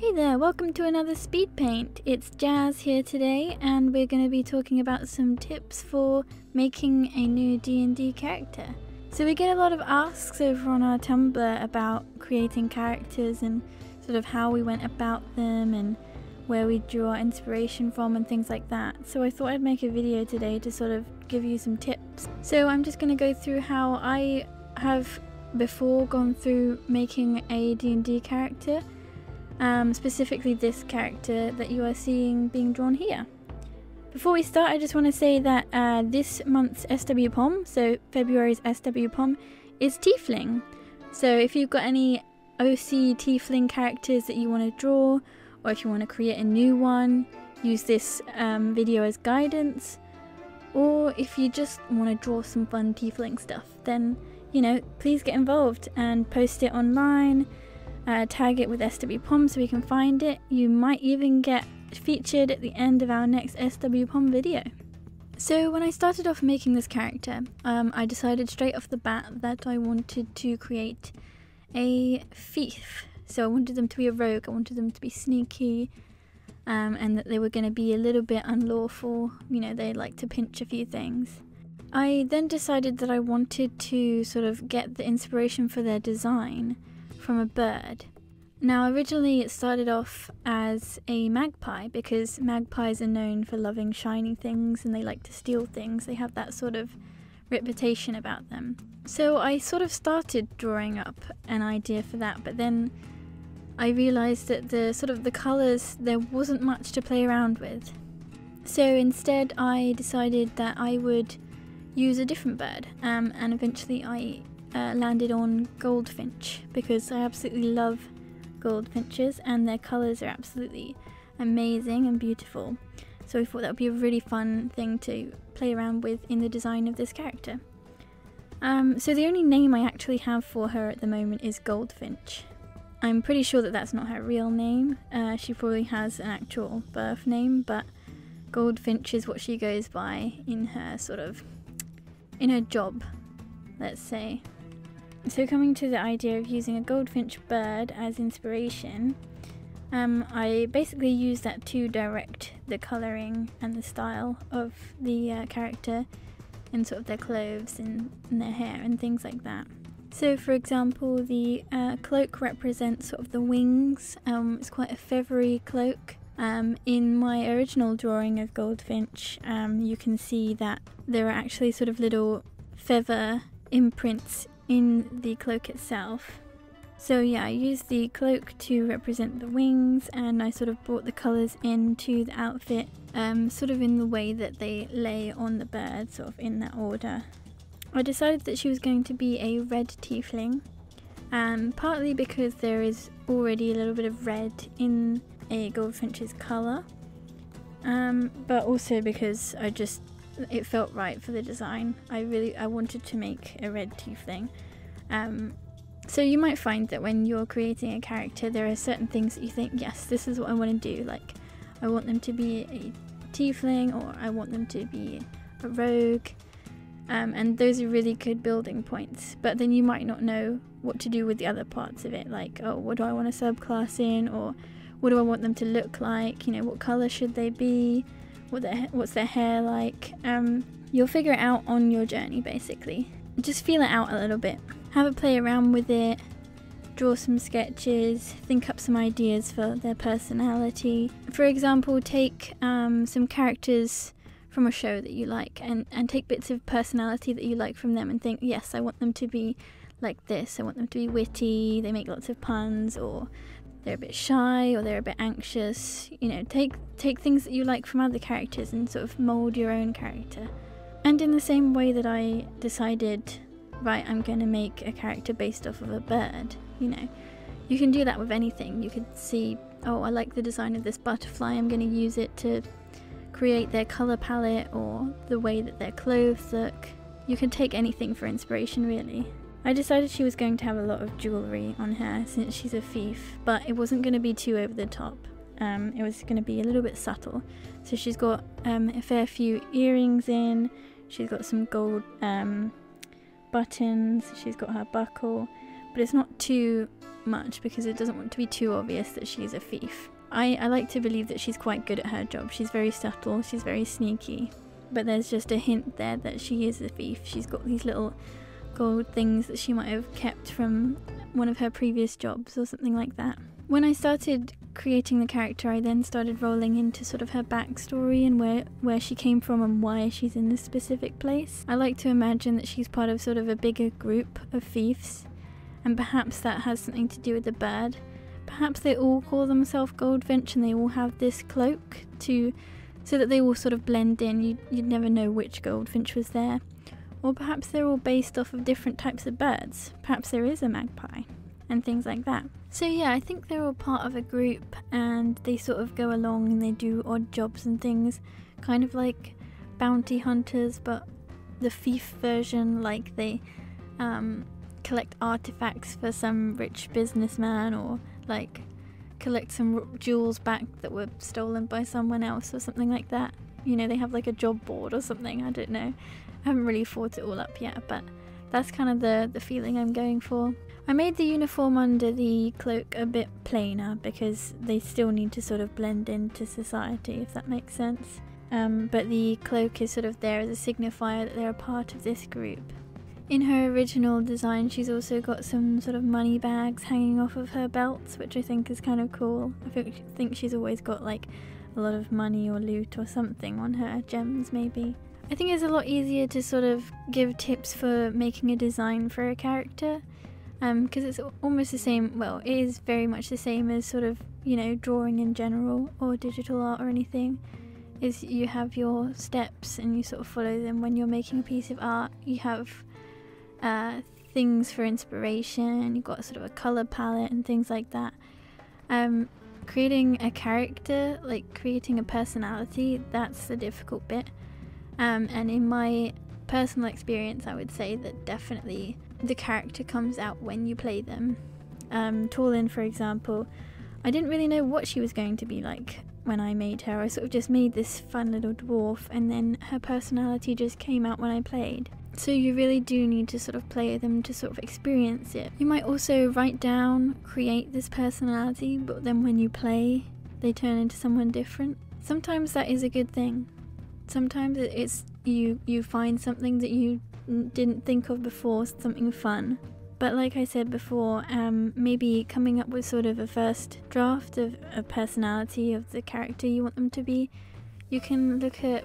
Hey there, welcome to another Speedpaint. It's Jazz here today and we're going to be talking about some tips for making a new D&D character. So we get a lot of asks over on our Tumblr about creating characters and sort of how we went about them and where we drew our inspiration from and things like that. So I thought I'd make a video today to sort of give you some tips. So I'm just going to go through how I have before gone through making a D&D character. Specifically this character that you are seeing being drawn here. Before we start, I just want to say that this month's SWPOM, so February's SWPOM, is Tiefling. So if you've got any OC Tiefling characters that you want to draw, or if you want to create a new one, use this video as guidance, or if you just want to draw some fun Tiefling stuff, then, you know, please get involved and post it online. Tag it with SWPOM so we can find it. You might even get featured at the end of our next SWPOM video. So when I started off making this character, I decided straight off the bat that I wanted to create a thief. So I wanted them to be a rogue, I wanted them to be sneaky, and that they were going to be a little bit unlawful. You know, they like to pinch a few things. I then decided that I wanted to sort of get the inspiration for their design from a bird. Now originally it started off as a magpie because magpies are known for loving shiny things and they like to steal things. They have that sort of reputation about them. So I sort of started drawing up an idea for that, but then I realised that the colours, there wasn't much to play around with. So instead I decided that I would use a different bird, and eventually I landed on goldfinch because I absolutely love goldfinches and their colours are absolutely amazing and beautiful. So I thought that would be a really fun thing to play around with in the design of this character. So the only name I actually have for her at the moment is Goldfinch. I'm pretty sure that that's not her real name. She probably has an actual birth name, but Goldfinch is what she goes by in her job, let's say. So coming to the idea of using a goldfinch bird as inspiration, I basically used that to direct the colouring and the style of the character and sort of their clothes and their hair and things like that. So for example, the cloak represents sort of the wings. It's quite a feathery cloak. In my original drawing of Goldfinch, you can see that there are actually sort of little feather imprints in the cloak itself. So yeah, I used the cloak to represent the wings and I sort of brought the colours into the outfit, sort of in the way that they lay on the bird, sort of in that order. I decided that she was going to be a red tiefling, partly because there is already a little bit of red in a goldfinch's colour, but also because it felt right for the design. I wanted to make a red tiefling. So you might find that when you're creating a character there are certain things that you think, yes, this is what I want to do, like I want them to be a tiefling or I want them to be a rogue, and those are really good building points, but then you might not know what to do with the other parts of it, like, oh, what do I want to subclass in, or what do I want them to look like, you know, what colour should they be, what's their hair like. You'll figure it out on your journey basically. Just feel it out a little bit. Have a play around with it, draw some sketches, think up some ideas for their personality. For example, take some characters from a show that you like and take bits of personality that you like from them and think, yes, I want them to be like this, I want them to be witty, they make lots of puns, or they're a bit shy, or they're a bit anxious. You know, take things that you like from other characters and sort of mould your own character. And in the same way that I decided, right, I'm going to make a character based off of a bird, you know, you can do that with anything. You could see, oh, I like the design of this butterfly, I'm going to use it to create their colour palette or the way that their clothes look. You can take anything for inspiration, really. I decided she was going to have a lot of jewellery on her since she's a thief, but it wasn't going to be too over the top. It was going to be a little bit subtle. So she's got a fair few earrings in, she's got some gold buttons, she's got her buckle, but it's not too much because it doesn't want to be too obvious that she's a thief. I like to believe that she's quite good at her job. She's very subtle, she's very sneaky, but there's just a hint there that she is a thief. She's got these little gold things that she might have kept from one of her previous jobs or something like that. When I started creating the character, I then started rolling into sort of her backstory and where she came from and why she's in this specific place. I like to imagine that she's part of sort of a bigger group of thieves, and perhaps that has something to do with the bird. Perhaps they all call themselves Goldfinch and they all have this cloak so that they all sort of blend in. You'd never know which Goldfinch was there. Or perhaps they're all based off of different types of birds. Perhaps there is a magpie and things like that. So yeah, I think they're all part of a group and they sort of go along and they do odd jobs and things, kind of like bounty hunters, but the thief version, like they collect artifacts for some rich businessman, or like collect some jewels back that were stolen by someone else or something like that. You know, they have like a job board or something, I don't know. I haven't really thought it all up yet, but that's kind of the feeling I'm going for. I made the uniform under the cloak a bit plainer because they still need to sort of blend into society, if that makes sense. But the cloak is sort of there as a signifier that they're a part of this group. In her original design, she's also got some sort of money bags hanging off of her belts, which I think is kind of cool. I think she's always got like a lot of money or loot or something on her, gems maybe. I think it's a lot easier to sort of give tips for making a design for a character, because it's almost the same, well, it is very much the same as sort of, you know, drawing in general or digital art or anything. Is you have your steps and you sort of follow them when you're making a piece of art. You have things for inspiration, you've got sort of a colour palette and things like that. Creating a character, like creating a personality, that's the difficult bit. And in my personal experience, I would say that definitely the character comes out when you play them. Torlin, for example, I didn't really know what she was going to be like when I made her. I sort of just made this fun little dwarf, and then her personality just came out when I played. So you really do need to sort of play them to sort of experience it. You might also write down, create this personality, but then when you play, they turn into someone different. Sometimes that is a good thing. Sometimes it's you find something that you didn't think of before, something fun. But like I said before, maybe coming up with sort of a first draft of a personality of the character you want them to be. You can look at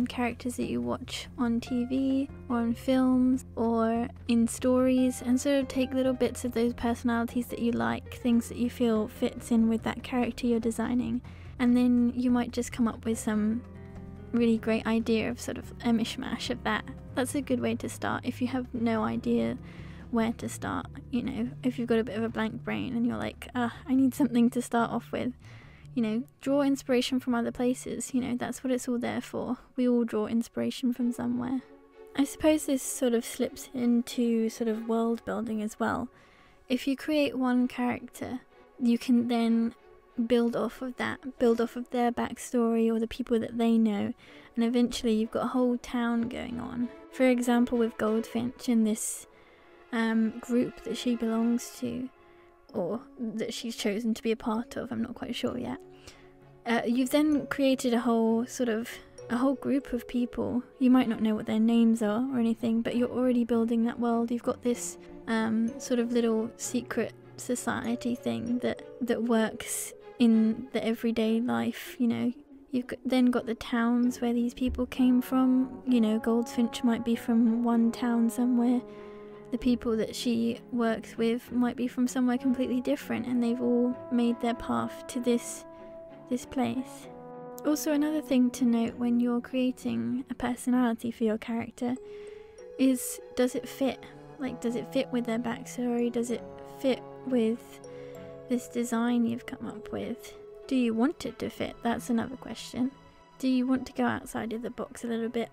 characters that you watch on TV or on films or in stories and sort of take little bits of those personalities that you like, things that you feel fits in with that character you're designing, and then you might just come up with some really great idea of sort of a mishmash of that. That's a good way to start if you have no idea where to start. You know, if you've got a bit of a blank brain and you're like, I need something to start off with. You know, draw inspiration from other places. You know, that's what it's all there for. We all draw inspiration from somewhere. I suppose this sort of slips into sort of world building as well. If you create one character, you can then build off of that, build off of their backstory or the people that they know, and eventually you've got a whole town going on. For example, with Goldfinch and this group that she belongs to, or that she's chosen to be a part of, I'm not quite sure yet. You've then created a whole group of people. You might not know what their names are or anything, but you're already building that world. You've got this sort of little secret society thing that works in the everyday life. You know, you've then got the towns where these people came from. You know, Goldfinch might be from one town somewhere. The people that she works with might be from somewhere completely different, and they've all made their path to this place. Also, another thing to note when you're creating a personality for your character is, does it fit? Like, does it fit with their backstory? Does it fit with this design you've come up with? Do you want it to fit? That's another question. Do you want to go outside of the box a little bit?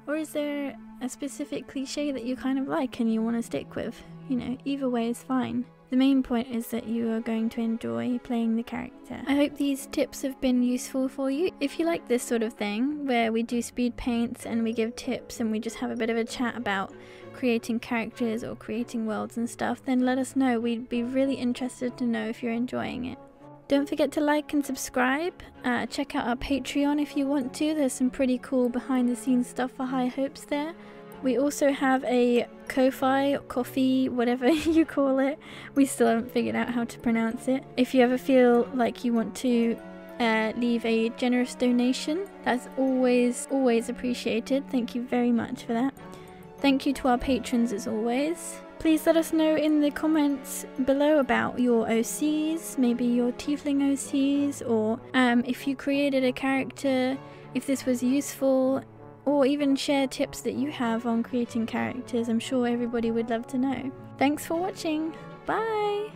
Or is there a specific cliche that you kind of like and you want to stick with? You know, either way is fine. The main point is that you are going to enjoy playing the character. I hope these tips have been useful for you. If you like this sort of thing, where we do speed paints and we give tips and we just have a bit of a chat about creating characters or creating worlds and stuff, then let us know. We'd be really interested to know if you're enjoying it. Don't forget to like and subscribe. Check out our Patreon if you want to. There's some pretty cool behind the scenes stuff for High Hopes there. We also have a Ko-Fi, coffee, whatever you call it. We still haven't figured out how to pronounce it. If you ever feel like you want to leave a generous donation, that's always appreciated. Thank you very much for that. Thank you to our patrons as always. Please let us know in the comments below about your OCs, maybe your Tiefling OCs, or if you created a character, if this was useful, or even share tips that you have on creating characters. I'm sure everybody would love to know. Thanks for watching. Bye!